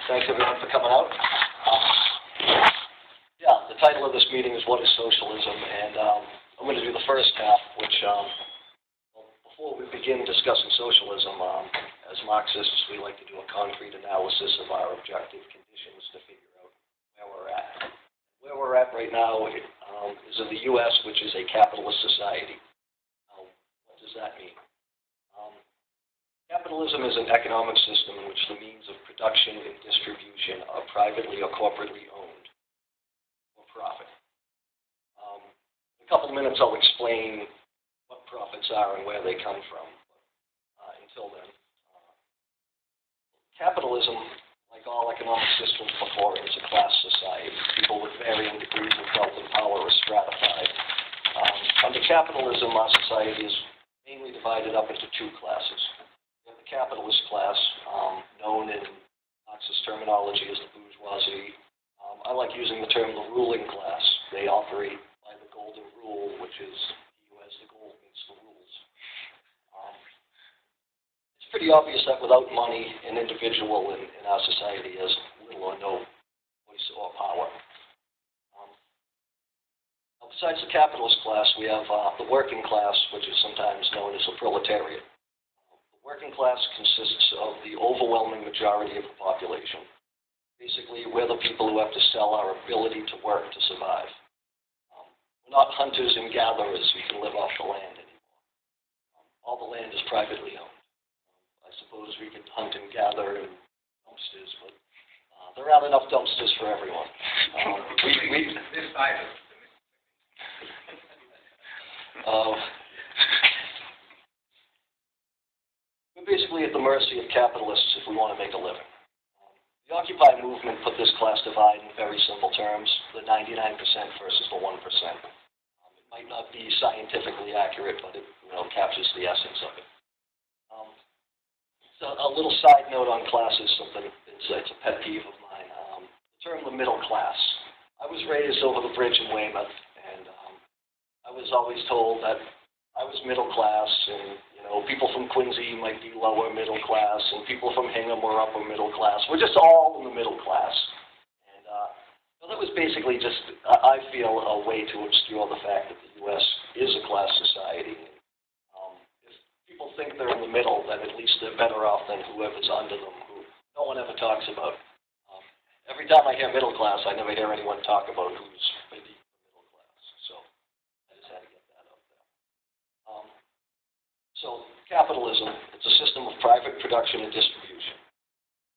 Thanks everyone for coming out. Yeah, the title of this meeting is What is Socialism? And I'm going to do the first half, which before we begin discussing socialism, as Marxists, we like to do a concrete analysis of our objective conditions to figure out where we're at. Where we're at right now is in the U.S., which is a capitalist society. What does that mean? Capitalism is an economic system in which the means of production and distribution are privately or corporately owned for profit. In a couple of minutes, I'll explain what profits are and where they come from. Until then, capitalism, like all economic systems before it, is a class society. People with varying degrees of wealth and power are stratified. Under capitalism, our society is mainly divided up into two classes. We have the capitalist class, known in Marxist terminology as the bourgeoisie. I like using the term the ruling class. They operate by the golden rule, which is he who has the gold makes the rules. It's pretty obvious that without money, an individual in our society has little or no voice or power. Besides the capitalist class, we have the working class, which is sometimes known as the proletariat. The working class consists of the overwhelming majority of the population. Basically, we're the people who have to sell our ability to work to survive. We're not hunters and gatherers who can live off the land anymore. All the land is privately owned. I suppose we could hunt and gather in dumpsters, but there aren't enough dumpsters for everyone. We're basically at the mercy of capitalists if we want to make a living. The Occupy movement put this class divide in very simple terms, the 99% versus the 1%. It might not be scientifically accurate, but it captures the essence of it. So a little side note on classes, something it's a pet peeve of mine. The term the middle class. I was raised over the bridge in Weymouth, and I was always told that I was middle class, and people from Quincy might be lower middle class, and people from Hingham were upper middle class. We're just all in the middle class. And that was basically just, I feel, a way to obscure the fact that the U.S. is a class society. If people think they're in the middle, then at least they're better off than whoever's under them, who no one ever talks about. Every time I hear middle class, I never hear anyone talk about who's beneath the middle class. So I just had to get that out there. So capitalism, it's a system of private production and distribution.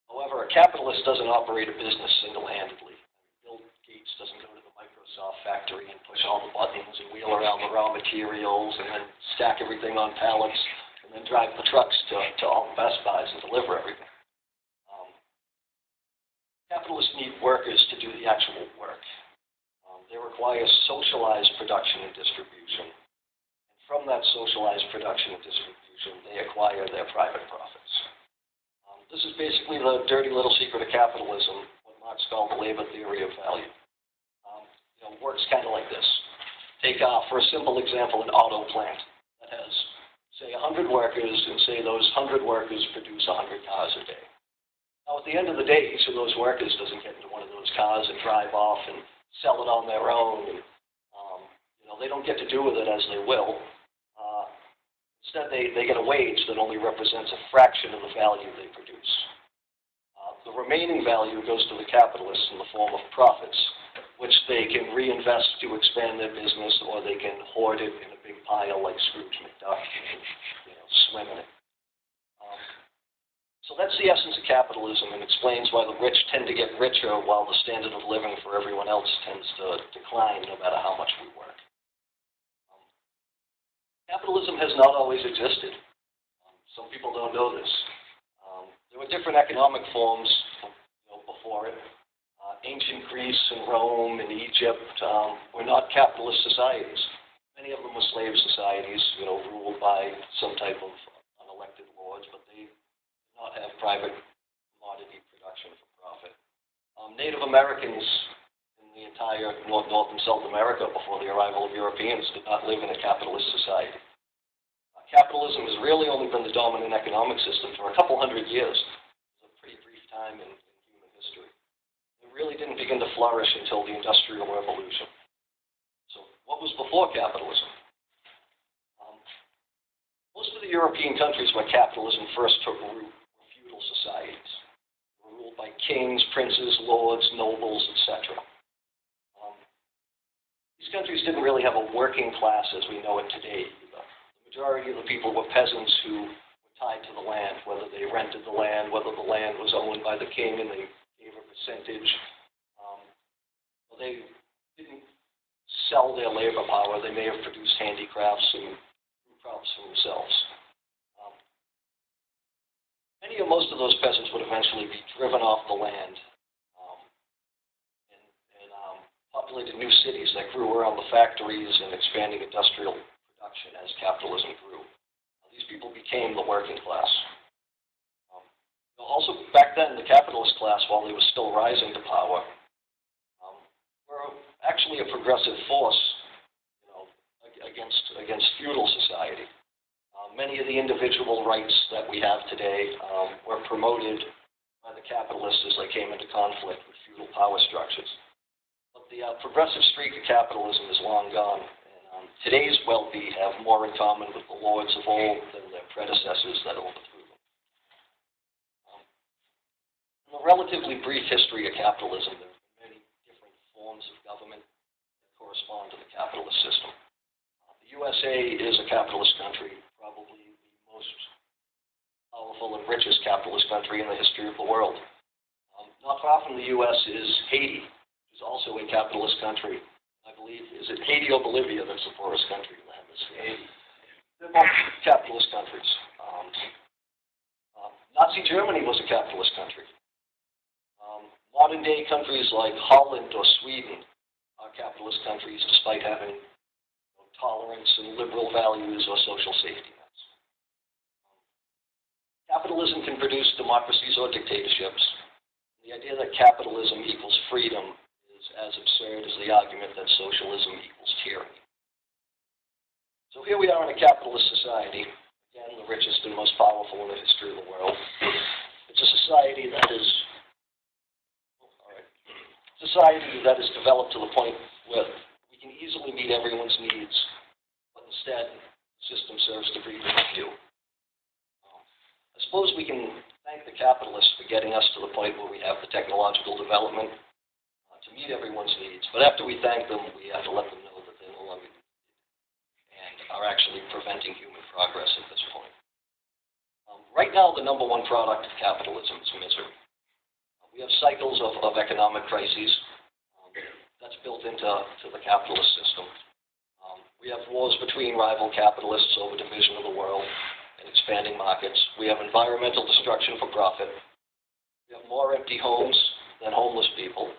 However, a capitalist doesn't operate a business single-handedly. Bill Gates doesn't go to the Microsoft factory and push all the buttons and wheel around the raw materials and then stack everything on pallets and then drive the trucks to all the Best Buys and deliver everything. Capitalists need workers to do the actual work. They require socialized production and distribution. From that socialized production and distribution, they acquire their private profits. This is basically the dirty little secret of capitalism, what Marx called the labor theory of value. It works kind of like this. Take, for a simple example, an auto plant that has, say, 100 workers, and say those 100 workers produce 100 cars a day. Now, at the end of the day, each of those workers doesn't get into one of those cars and drive off and sell it on their own. And, they don't get to do with it as they will. Instead, they get a wage that only represents a fraction of the value they produce. The remaining value goes to the capitalists in the form of profits, which they can reinvest to expand their business, or they can hoard it in a big pile like Scrooge McDuck and swim in it. So that's the essence of capitalism, and explains why the rich tend to get richer while the standard of living for everyone else tends to decline no matter how much we work. Capitalism has not always existed. Some people don't know this. There were different economic forms before it. Ancient Greece and Rome and Egypt were not capitalist societies. Many of them were slave societies, ruled by some type of unelected lords, but they did not have private commodity production for profit. Native Americans in the entire North and South America before the arrival of Europeans did not live in a capitalist society. Capitalism has really only been the dominant economic system for a couple hundred years. It's a pretty brief time in human history. really didn't begin to flourish until the Industrial Revolution. So what was before capitalism? Most of the European countries where capitalism first took root were feudal societies. They were ruled by kings, princes, lords, nobles, etc. These countries didn't really have a working class as we know it today either. The majority of the people were peasants who were tied to the land, whether they rented the land, whether the land was owned by the king and they gave a percentage. They didn't sell their labor power. They may have produced handicrafts and crops for themselves. Many or most of those peasants would eventually be driven off the land and populated new cities that grew around the factories and expanding industrial production as capitalism grew. These people became the working class. Also, back then, the capitalist class, while they were still rising to power, were actually a progressive force, against feudal society. Many of the individual rights that we have today were promoted by the capitalists as they came into conflict with feudal power structures. But the progressive streak of capitalism is long gone. And today's wealthy have more in common with the lords of old than their predecessors that overthrew them. In the relatively brief history of capitalism, there have been many different forms of government that correspond to the capitalist system. The USA is a capitalist country, probably the most powerful and richest capitalist country in the history of the world. Not far from the U.S. is Haiti, which is also a capitalist country. I believe, is it Haiti or Bolivia that's the poorest country in the hemisphere? Haiti. They're both capitalist countries. Nazi Germany was a capitalist country. Modern-day countries like Holland or Sweden are capitalist countries despite having tolerance and liberal values or social safety nets. Capitalism can produce democracies or dictatorships. The idea that capitalism equals freedom is as absurd as the argument that socialism equals tyranny. So here we are in a capitalist society, again, the richest and most powerful in the history of the world. It's a society that is developed to the point where we can easily meet everyone's needs, but instead, the system serves to breed a few. I suppose we can thank the capitalists for getting us to the point where we have the technological development to meet everyone's needs, but after we thank them, we have to let them know that they're no longer needed and are actually preventing human progress at this point. Right now, the number one product of capitalism is misery. We have cycles of economic crises. That's built into the capitalist system. We have wars between rival capitalists over division of the world and expanding markets. We have environmental destruction for profit. We have more empty homes than homeless people.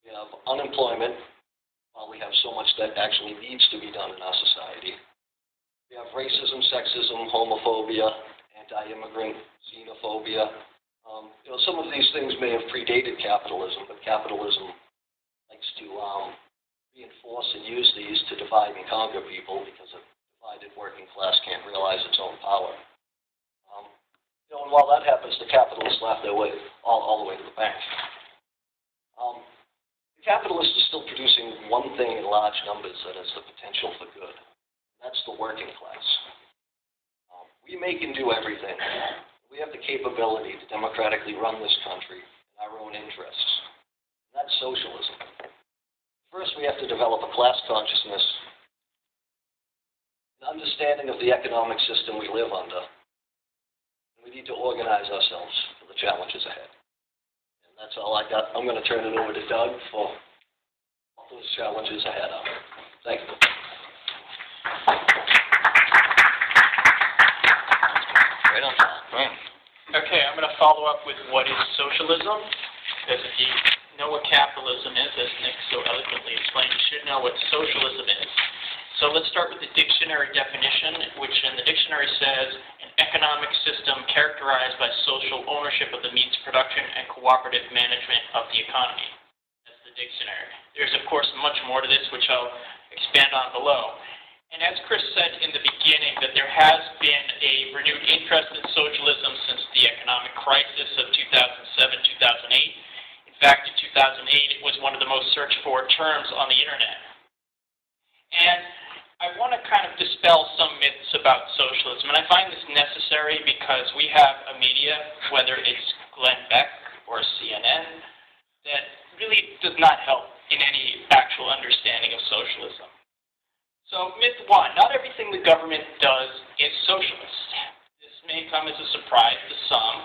We have unemployment, while we have so much that actually needs to be done in our society. We have racism, sexism, homophobia, anti-immigrant, xenophobia. Some of these things may have predated capitalism, but capitalism likes to reinforce and use these to divide and conquer people because a divided working class can't realize its own power. And while that happens, the capitalists laugh their way all the way to the bank. The capitalist is still producing one thing in large numbers that has the potential for good. And that's the working class. We make and do everything. We have the capability to democratically run this country in our own interests. And that's socialism. First, we have to develop a class consciousness, an understanding of the economic system we live under. And we need to organize ourselves for the challenges ahead. And that's all I got. I'm going to turn it over to Doug for what those challenges ahead are. Thank you. Right on time. Right. Okay, I'm going to follow up with what is socialism, because if you know what capitalism is, as Nick so eloquently explained, you should know what socialism is. So let's start with the dictionary definition, which in the dictionary says, an economic system characterized by social ownership of the means of production and cooperative management of the economy. That's the dictionary. There's, of course, much more to this, which I'll expand on below. And as Chris said in the beginning, that there has been a renewed interest in socialism since the economic crisis of 2007-2008. In fact, in terms on the internet. And I want to kind of dispel some myths about socialism, and I find this necessary because we have a media, whether it's Glenn Beck or CNN, that really does not help in any actual understanding of socialism. So myth one, not everything the government does is socialist. This may come as a surprise to some,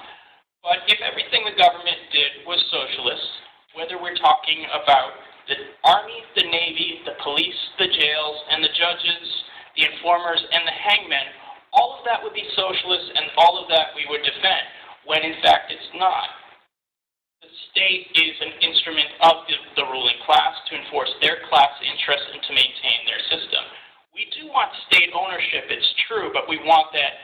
but if everything the government did was socialist, whether we're talking about the Army, the Navy, the police, the jails, and the judges, the informers, and the hangmen, all of that would be socialist, and all of that we would defend, when in fact it's not. The state is an instrument of the ruling class to enforce their class interests and to maintain their system. We do want state ownership, it's true, but we want that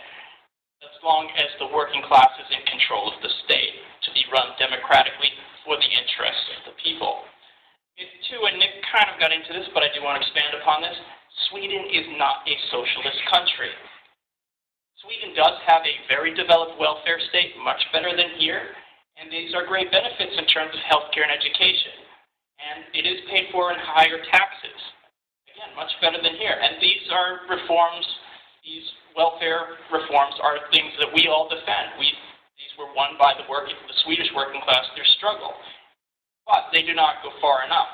as long as the working class is in control of the state, to be run democratically for the interests of the people. Myth two, and Nick kind of got into this, but I do want to expand upon this, Sweden is not a socialist country. Sweden does have a very developed welfare state, much better than here, and these are great benefits in terms of healthcare and education. And it is paid for in higher taxes. Again, much better than here. And these are reforms, these welfare reforms are things that we all defend. These were won by the Swedish working class through struggle. But they do not go far enough.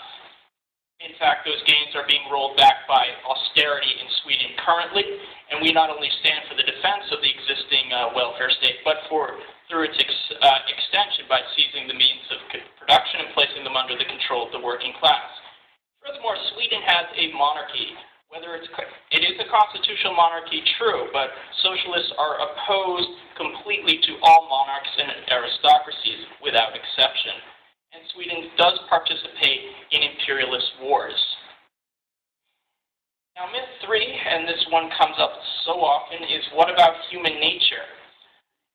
In fact, those gains are being rolled back by austerity in Sweden currently, and we not only stand for the defense of the existing welfare state, but through its extension by seizing the means of production and placing them under the control of the working class. Furthermore, Sweden has a monarchy. Whether it is a constitutional monarchy, true, but socialists are opposed completely to all monarchs and aristocracies without exception. And Sweden does participate in imperialist wars. Now, myth three, and this one comes up so often, is what about human nature?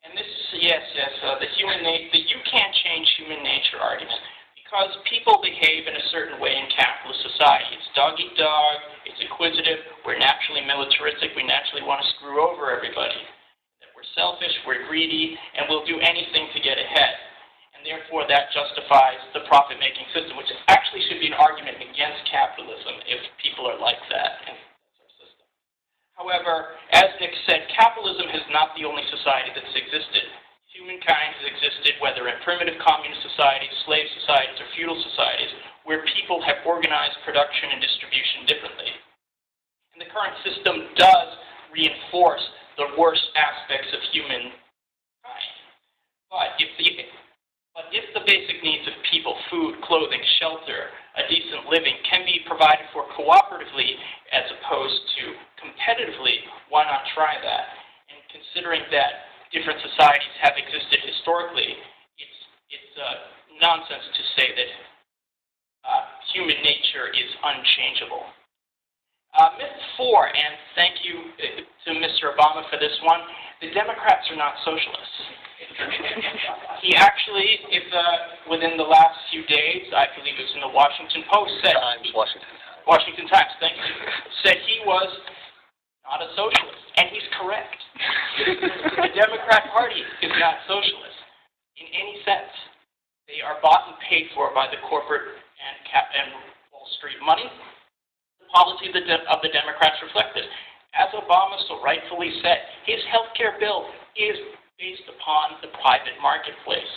And this, the you can't change human nature argument, because people behave in a certain way in capitalist society. It's dog eat dog, it's inquisitive, we're naturally militaristic, we naturally want to screw over everybody. That we're selfish, we're greedy, and we'll do anything to get ahead. And therefore that justifies the profit-making system, which actually should be an argument against capitalism if people are like that. And that's our system. However, as Nick said, capitalism is not the only society that's existed. Humankind has existed, whether in primitive communist societies, slave societies, or feudal societies, where people have organized production and distribution differently. And the current system does reinforce the worst aspects of humankind. But if the basic needs of people, food, clothing, shelter, a decent living, can be provided for cooperatively as opposed to competitively, why not try that? And considering that different societies have existed historically, it's nonsense to say that human nature is unchangeable. Myth four, and thank you to Mr. Obama for this one, the Democrats are not socialists. He actually, within the last few days, I believe it was in the Washington Post, said... Washington Times, thank you. Said he was not a socialist, and he's correct. The Democrat Party is not socialist in any sense. They are bought and paid for by the corporate and Wall Street money. The policy of the Democrats reflected. As Obama so rightfully said, his health care bill is based upon the private marketplace.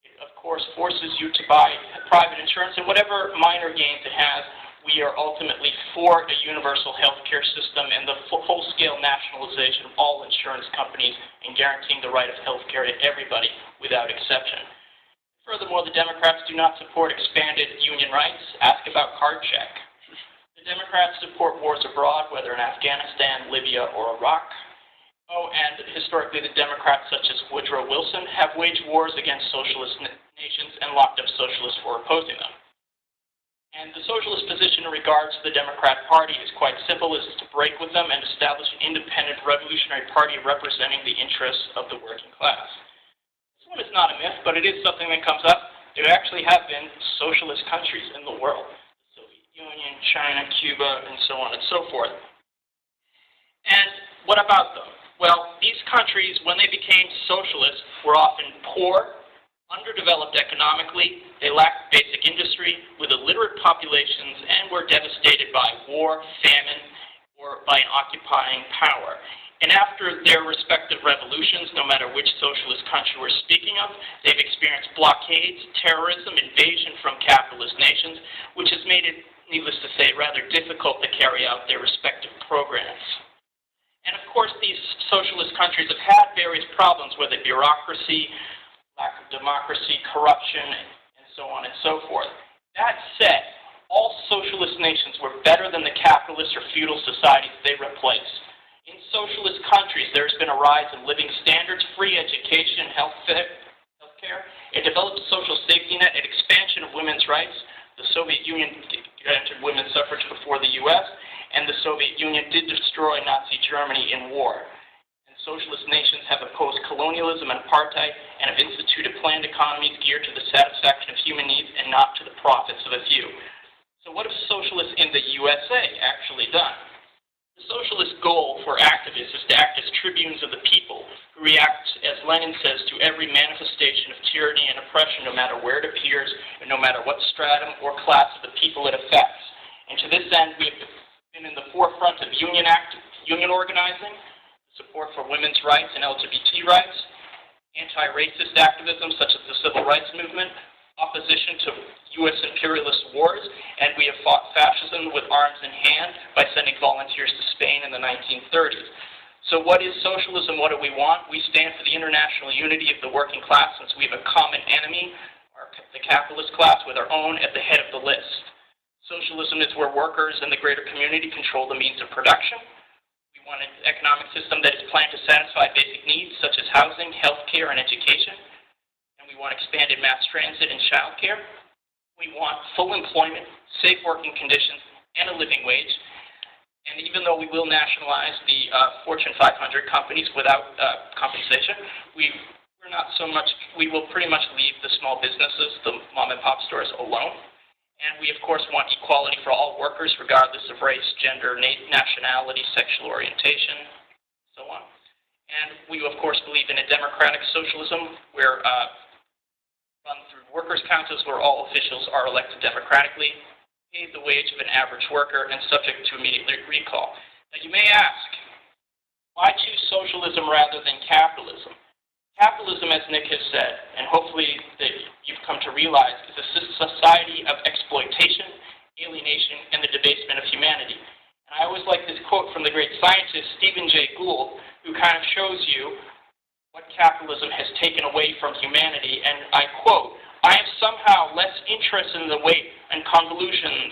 It, of course, forces you to buy private insurance, and whatever minor gains it has, we are ultimately for a universal health care system and the full-scale nationalization of all insurance companies and guaranteeing the right of health care to everybody without exception. Furthermore, the Democrats do not support expanded union rights. Ask about card check. The Democrats support wars abroad, whether in Afghanistan, Libya, or Iraq. Oh, and historically, the Democrats, such as Woodrow Wilson, have waged wars against socialist nations and locked up socialists for opposing them. And the socialist position in regards to the Democrat Party is quite simple, is to break with them and establish an independent revolutionary party representing the interests of the working class. This one is not a myth, but it is something that comes up. There actually have been socialist countries in the world. The Soviet Union, China, Cuba, and so on and so forth. And what about them? Well, these countries, when they became socialist, were often poor, underdeveloped economically, they lacked basic industry, with illiterate populations, and were devastated by war, famine, or by an occupying power. And after their respective revolutions, no matter which socialist country we're speaking of, they've experienced blockades, terrorism, invasion from capitalist nations, which has made it, needless to say, rather difficult to carry out their respective programs. And of course, these socialist countries have had various problems, whether bureaucracy, lack of democracy, corruption, and so on and so forth. That said, all socialist nations were better than the capitalist or feudal societies they replaced. In socialist countries, there's been a rise in living standards, free education, healthcare, a developed social safety net, an expansion of women's rights. The Soviet Union entered women's suffrage before the U.S., and the Soviet Union did destroy Nazi Germany in war. And socialist nations have opposed colonialism and apartheid and have instituted planned economies geared to the satisfaction of human needs and not to the profits of a few. So what have socialists in the USA actually done? The socialist goal for activists is to act as tribunes of the people, who react, as Lenin says, to every manifestation of tyranny and oppression, no matter where it appears, and no matter what stratum or class of the people it affects. And to this end, we have been in the forefront of union organizing, support for women's rights and LGBT rights, anti-racist activism such as the Civil Rights Movement, opposition to U.S. imperialist wars, and we have fought fascism with arms in hand by sending volunteers to Spain in the 1930s. So what is socialism? What do we want? We stand for the international unity of the working class, since we have a common enemy, the capitalist class, with our own at the head of the list. Socialism is where workers and the greater community control the means of production. We want an economic system that is planned to satisfy basic needs such as housing, healthcare, and education. We want expanded mass transit and childcare. We want full employment, safe working conditions, and a living wage. And even though we will nationalize the Fortune 500 companies without compensation, we will pretty much leave the small businesses, the mom and pop stores, alone. And we, of course, want equality for all workers, regardless of race, gender, nationality, sexual orientation, and so on. And we, of course, believe in a democratic socialism where run through workers' councils where all officials are elected democratically, paid the wage of an average worker, and subject to immediate recall. Now, you may ask, why choose socialism rather than capitalism? Capitalism, as Nick has said, and hopefully that you've come to realize, is a society of exploitation, alienation, and the debasement of humanity. And I always like this quote from the great scientist Stephen Jay Gould, who kind of shows you what capitalism has taken away from humanity, and I quote, "I am somehow less interested in the weight and convolutions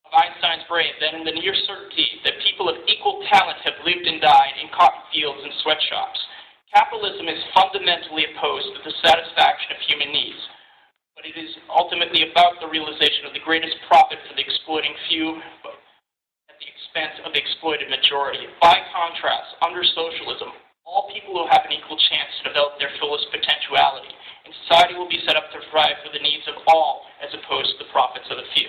of Einstein's brain than in the near certainty that people of equal talent have lived and died in cotton fields and sweatshops. Capitalism is fundamentally opposed to the satisfaction of human needs, but it is ultimately about the realization of the greatest profit for the exploiting few at the expense of the exploited majority. By contrast, under socialism, all people will have an equal chance to develop their fullest potentiality, and society will be set up to provide for the needs of all as opposed to the profits of the few."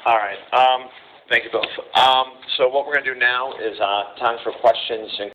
All right. Thank you both. So what we're going to do now is time for questions and